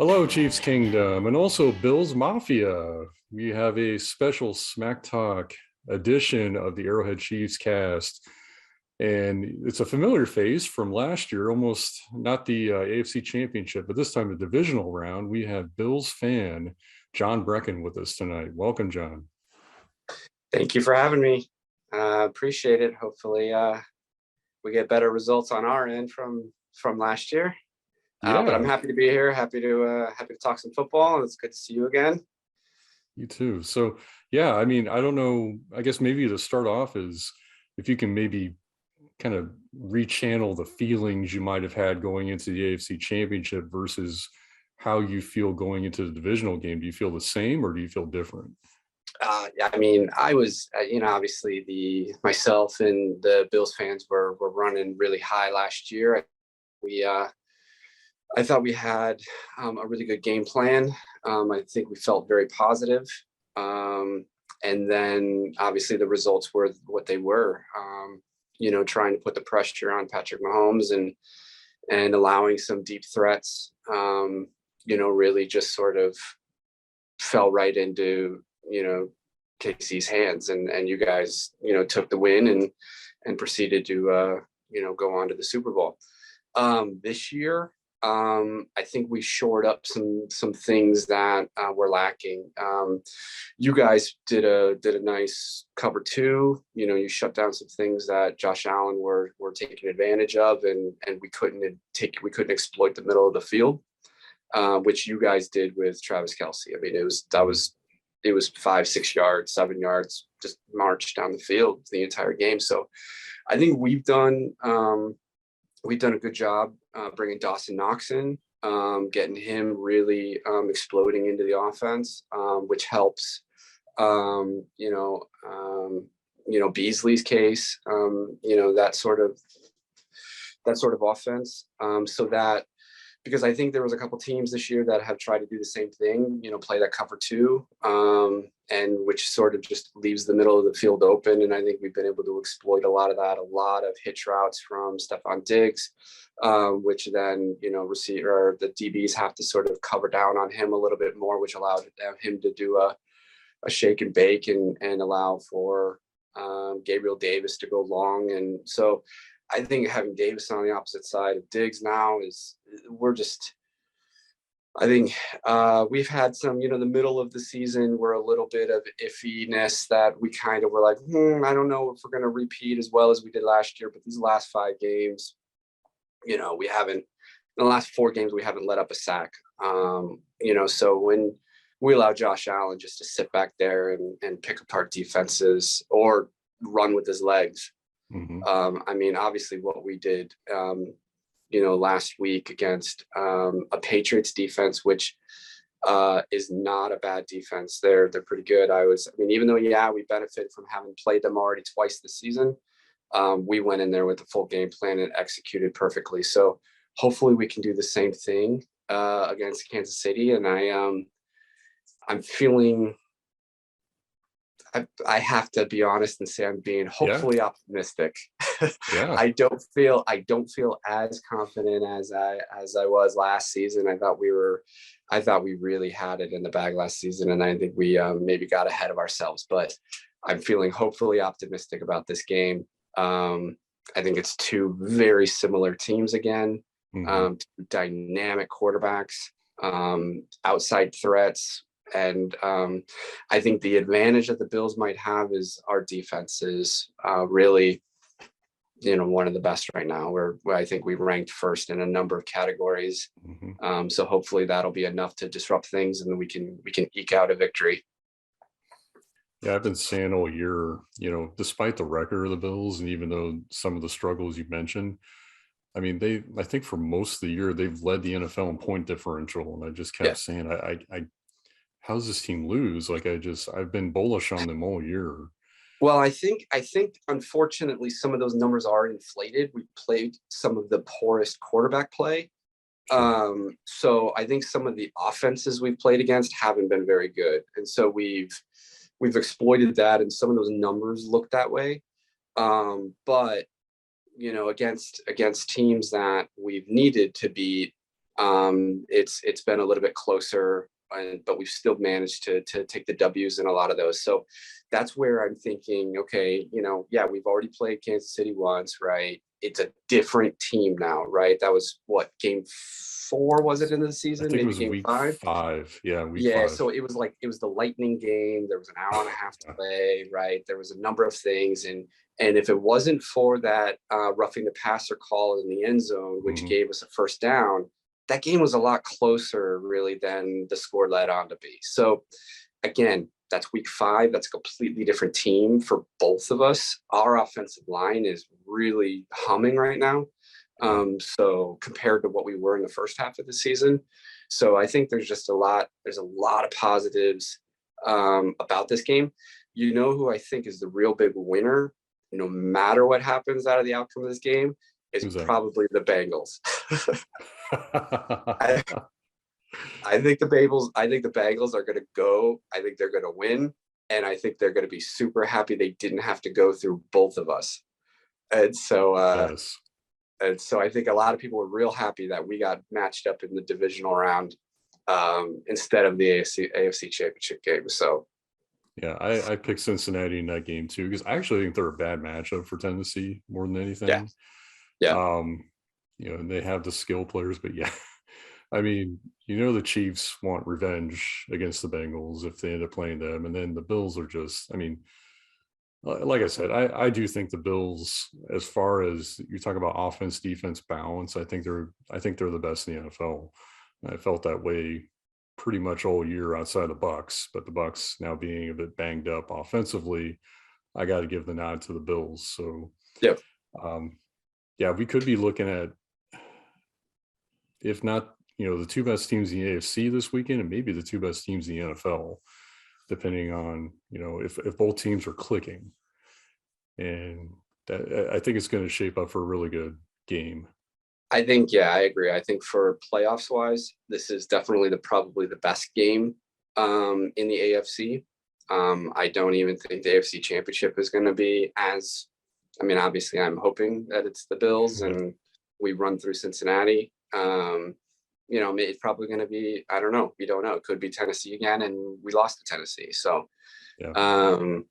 Hello, Chiefs Kingdom, and also Bills Mafia. We have a special Smack Talk edition of the Arrowhead Chiefs cast. And it's a familiar face from last year, almost not the AFC Championship, but this time the divisional round. We have Bills fan Jon Brekan with us tonight. Welcome, Jon. Thank you for having me. Appreciate it. Hopefully we get better results on our end from last year. But I'm happy to be here. Happy to talk some football. It's good to see you again. You too. So, yeah, I mean, I don't know. I guess maybe to start off is if you can maybe kind of rechannel the feelings you might have had going into the AFC Championship versus how you feel going into the divisional game. Do you feel the same or do you feel different? Yeah, I mean, I was, obviously myself and the Bills fans were running really high last year. I thought we had a really good game plan. I think we felt very positive. And then obviously the results were what they were, trying to put the pressure on Patrick Mahomes and allowing some deep threats, really just sort of fell right into, KC's hands. And you guys, took the win and proceeded to, go on to the Super Bowl. This year, I think we shored up some things that were lacking. You guys did a nice cover two. You shut down some things that Josh Allen were taking advantage of, and we couldn't exploit the middle of the field, which you guys did with Travis Kelce. I mean, it was 5, 6 yards, 7 yards, just marched down the field the entire game. So I think we've done a good job bringing Dawson Knox in, getting him really exploding into the offense, which helps, Beasley's case, that sort of offense. So that, because I think there was a couple teams this year that have tried to do the same thing, play that cover two, and which sort of just leaves the middle of the field open. And I think we've been able to exploit a lot of that, a lot of hitch routes from Stephon Diggs, which then, the DBs have to sort of cover down on him a little bit more, which allowed him to do a shake and bake and allow for Gabriel Davis to go long. And so I think having Davis on the opposite side of Diggs now I think we've had some, the middle of the season were a little bit of iffiness that we kind of were like, I don't know if we're going to repeat as well as we did last year. But these last 5 games, we haven't, in the last 4 games, we haven't let up a sack. So when we allow Josh Allen just to sit back there and pick apart defenses or run with his legs, I mean, obviously what we did, last week against a Patriots defense, which is not a bad defense. They're pretty good. Even though, we benefit from having played them already twice this season, we went in there with a full game plan and executed perfectly. So hopefully we can do the same thing against Kansas City. And I'm feeling, I have to be honest and say I'm being hopefully optimistic. Yeah. I don't feel as confident as I was last season. I thought we really had it in the bag last season, and I think we maybe got ahead of ourselves. But I'm feeling hopefully optimistic about this game. I think it's 2 very similar teams again, 2 dynamic quarterbacks, outside threats. And I think the advantage that the Bills might have is our defense is really, one of the best right now. Where I think we ranked first in a number of categories. So hopefully that'll be enough to disrupt things, and then we can eke out a victory. Yeah, I've been saying all year, despite the record of the Bills, and even though some of the struggles you mentioned, I mean, I think for most of the year they've led the NFL in point differential, and I just kept saying, how's this team lose? Like I've been bullish on them all year. Well, I think unfortunately some of those numbers are inflated. We played some of the poorest quarterback play. So I think some of the offenses we've played against haven't been very good. And so we've exploited that, and some of those numbers look that way. But against teams that we've needed to beat, It's been a little bit closer, but we've still managed to take the W's in a lot of those. So that's where I'm thinking, okay, yeah, we've already played Kansas City once, right? It's a different team now, right? That was what, game 4 was it in the I season? think it Maybe was game week 5. 5. Yeah, week Yeah, 5. so it was the Lightning game. There was an hour and a half to Yeah. play, right? There was a number of things, and if it wasn't for that roughing the passer call in the end zone, which Mhm. gave us a first down, that game was a lot closer, really, than the score led on to be. So again, that's week 5. That's a completely different team for both of us. Our offensive line is really humming right now. Yeah. So compared to what we were in the first half of the season. So I think there's a lot of positives about this game. Who I think is the real big winner, no matter what happens out of the outcome of this game, is Who's that? probably the Bengals. I, I think the Bengals are going to go. I think they're going to win, and I think they're going to be super happy they didn't have to go through both of us. And so, Yes. I think a lot of people were real happy that we got matched up in the divisional round instead of the AFC Championship game. So, Yeah, I picked Cincinnati in that game too because I actually think they're a bad matchup for Tennessee more than yeah, anything. yeah, Um, and they have the skill players, but yeah, I mean, the Chiefs want revenge against the Bengals if they end up playing them, and then the Bills are just, I mean, like I said, I do think the Bills, as far as you talk about offense defense balance, I think they're the best in the NFL. I felt that way pretty much all year outside the Bucks, but the Bucks now being a bit banged up offensively, I got to give the nod to the Bills. So, yeah. um, yeah, we could be looking at, if not, the two best teams in the AFC this weekend, and maybe the two best teams in the NFL, depending on if both teams are clicking. And I think it's going to shape up for a really good game. I think, yeah, I agree. I think for playoffs wise, this is definitely probably the best game in the AFC. I don't even think the AFC Championship is going to be as. I mean, obviously, I'm hoping that it's the Bills Yeah, and we run through Cincinnati. It's probably going to be. I don't know. We don't know. It could be Tennessee again, and we lost to Tennessee. So, yeah, um,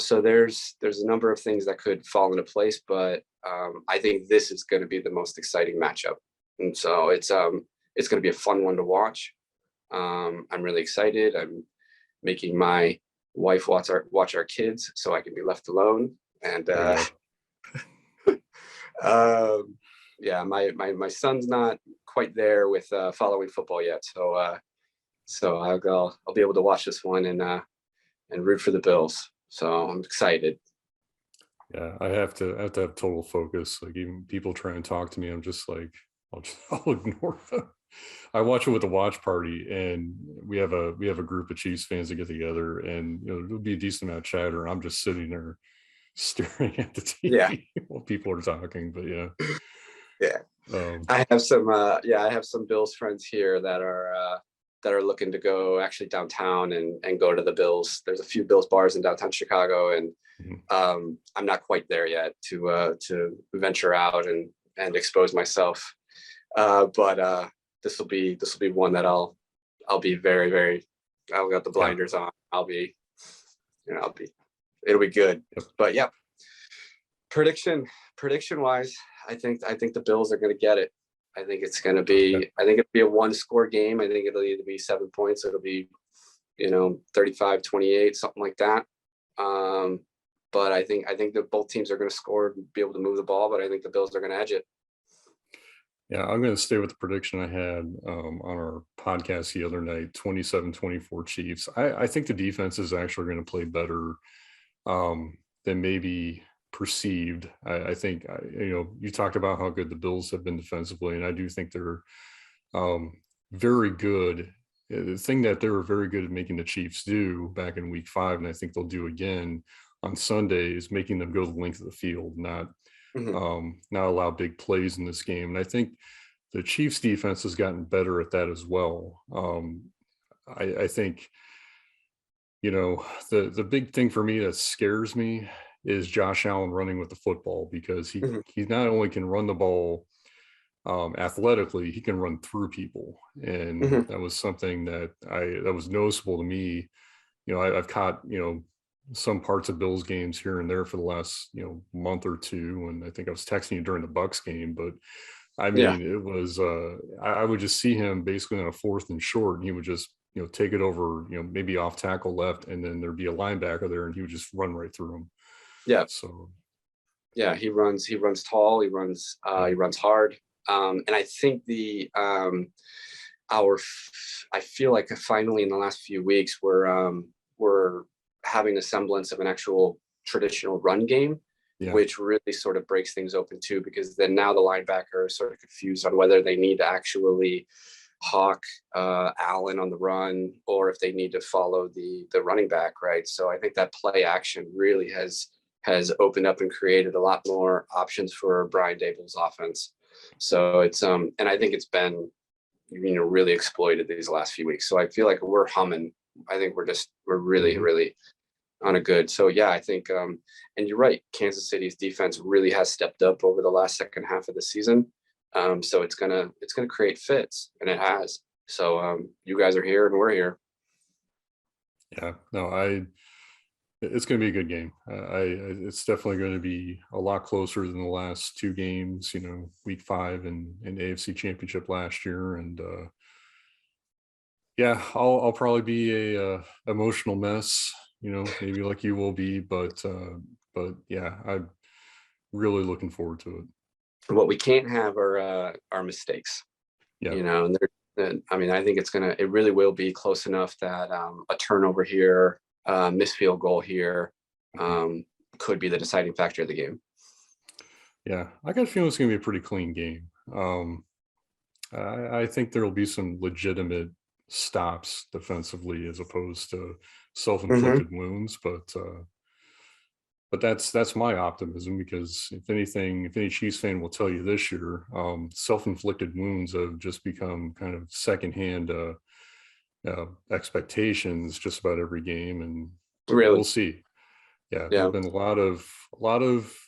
so there's a number of things that could fall into place, but I think this is going to be the most exciting matchup, and so it's going to be a fun one to watch. I'm really excited. I'm making my wife watch our kids so I can be left alone, and there you um, yeah, my son's not quite there with following football yet, so I'll be able to watch this one and root for the Bills. So I'm excited. Yeah, I have to have total focus. Like, even people try and talk to me, I'm just like, I'll ignore them. I watch it with the watch party, and we have a group of Chiefs fans that get together, and there'll be a decent amount of chatter. I'm just sitting there staring at the Yeah, TV while people are talking. But yeah, yeah. um, I have some Bills friends here that are looking to go actually downtown and go to the Bills. There's a few Bills bars in downtown Chicago, and mhm. I'm not quite there yet to venture out and expose myself. But this will be one that I'll be very, very. I'll got the Yeah, blinders on. I'll be, I'll be. It'll be good. yep, But yeah, prediction wise, I think the Bills are going to get it. yeah, I think it'll be a one score game. I think it'll either be 7 points. Or it'll be 35-28, something like that. But I think that both teams are going to score and be able to move the ball. But I think the Bills are going to edge it. yeah. I'm going to stay with the prediction I had on our podcast the other night: 27-24 Chiefs. I think the defense is actually going to play better than maybe perceived. I think you talked about how good the Bills have been defensively, and I do think they're very good. The thing that they were very good at making the Chiefs do back in Week 5, and I think they'll do again on Sunday, is making them go the length of the field, Mhm. not allow big plays in this game. And I think the Chiefs defense has gotten better at that as well. I think the big thing for me that scares me is Josh Allen running with the football, because he Mhm. he not only can run the ball athletically, he can run through people, and Mhm. that was something that was noticeable to me. I've caught some parts of Bills games here and there for the last month or two, and I think I was texting you during the Bucks game, but I Yeah. mean, it was I would just see him basically on a 4th and short, and he would just take it over, maybe off tackle left, and then there'd be a linebacker there, and he would just run right through him. Yeah. So Yeah. He runs tall. yeah, He runs hard. And I think our, I feel like finally in the last few weeks, we're having a semblance of an actual traditional run game, yeah, which really sort of breaks things open too, because then now the linebacker is sort of confused on whether they need to actually hawk Allen on the run or if they need to follow the running back, right? So I think that play action really has opened up and created a lot more options for Brian Dable's offense. So it's and I think it's been really exploited these last few weeks. So I feel like we're humming. I think we're really hmm really on a good. So yeah, I think and you're right. Kansas City's defense really has stepped up over the last second half of the season. So it's gonna create fits, and it has. So you guys are here, and we're here. yeah. No, it's going to be a good game. It's definitely going to be a lot closer than the last two games. Week 5 and AFC Championship last year, and yeah, I'll probably be a emotional mess. Maybe like you will be, but yeah, I'm really looking forward to it. What we can't have are mistakes. Yeah. And I mean, I think it really will be close enough that a turnover here, missed field goal here, Mhm. could be the deciding factor of the game. Yeah, I got a feeling it's going to be a pretty clean game. I think there will be some legitimate stops defensively as opposed to Mm-hmm. self-inflicted wounds, but that's my optimism, because if anything, if any Chiefs fan will tell you this year, self-inflicted wounds have just become kind of secondhand expectations just about every game, and we'll Really, see. Yeah, there yeah. have been a lot of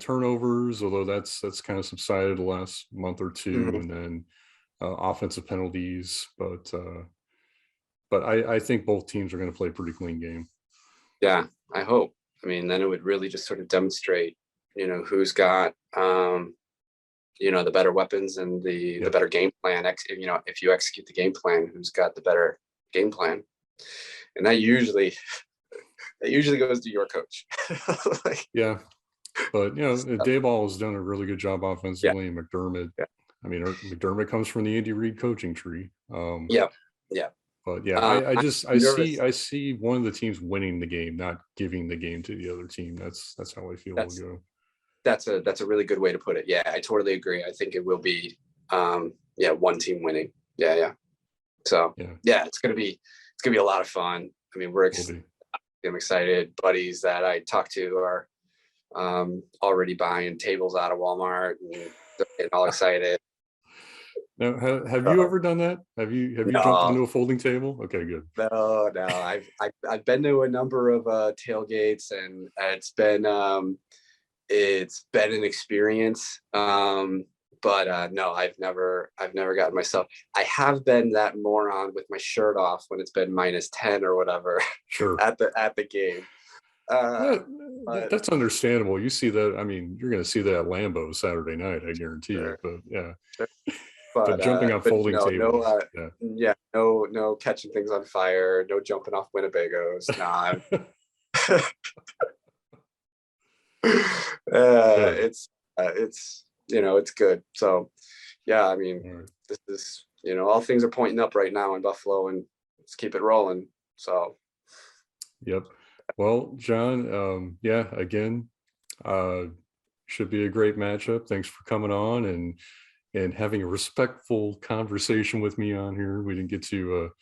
turnovers, although that's kind of subsided the last month or two, Mm-hmm. and then offensive penalties. But I think both teams are going to play a pretty clean game. Yeah, I hope. I mean, then it would really just sort of demonstrate, who's got, the better weapons and the Yep. better game plan. If you execute the game plan, who's got the better game plan, and that usually goes to your coach. Like, Yeah, but so, Dayball has done a really good job yeah, offensively, and McDermott. yeah, I mean, McDermott comes from the Andy Reid coaching tree. yeah, yeah. But yeah, I I'm just nervous. I see one of the teams winning the game, not giving the game to the other team. That's how I feel will That's go. that's a really good way to put it. Yeah, I totally agree. I think it will be, yeah, one team winning. Yeah, yeah. So Yeah, yeah, it's gonna be a lot of fun. I mean, will be. I'm excited. Buddies that I talk to are already buying tables out of Walmart and they're getting all excited. Now, have you So, ever done that? Have you jumped no, onto a folding table? Okay, good. no. I've been to a number of tailgates, and it's been an experience. But no, I've never gotten myself. I have been that moron with my shirt off when it's been -10 or whatever Sure. at the game. Uh, That, but that's understandable. You see that. I mean, you're going to see that at Lambeau Saturday night. I guarantee it. sure, But yeah, sure. but jumping on But folding no, no, tables. Yeah. yeah, no catching things on fire, no jumping off Winnebagos. Nah, Good. it's good. So yeah, I mean, All right. this is all things are pointing up right now in Buffalo, and let's keep it rolling. So Yep. Well, John, yeah, again, uh, should be a great matchup. Thanks for coming on and having a respectful conversation with me on here. We didn't get too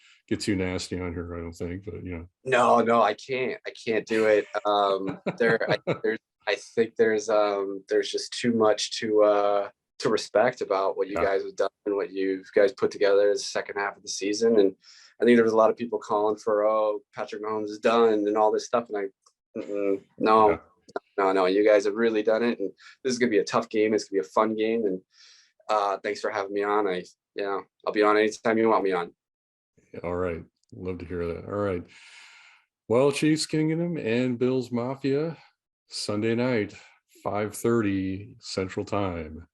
nasty on here, I don't think, but no, I can't do it. I think there's just too much to respect about what you yeah, guys have done and what you guys put together as the second half of the season. And I think there was a lot of people calling for, oh, Patrick Mahomes is done and all this stuff. And yeah, no, you guys have really done it. And this is gonna be a tough game. It's gonna be a fun game, and Thanks for having me on. I'll be on anytime you want me on. All right. Love to hear that. All right. Well, Chiefs Kingdom and Bills Mafia, Sunday night, 5:30 Central Time.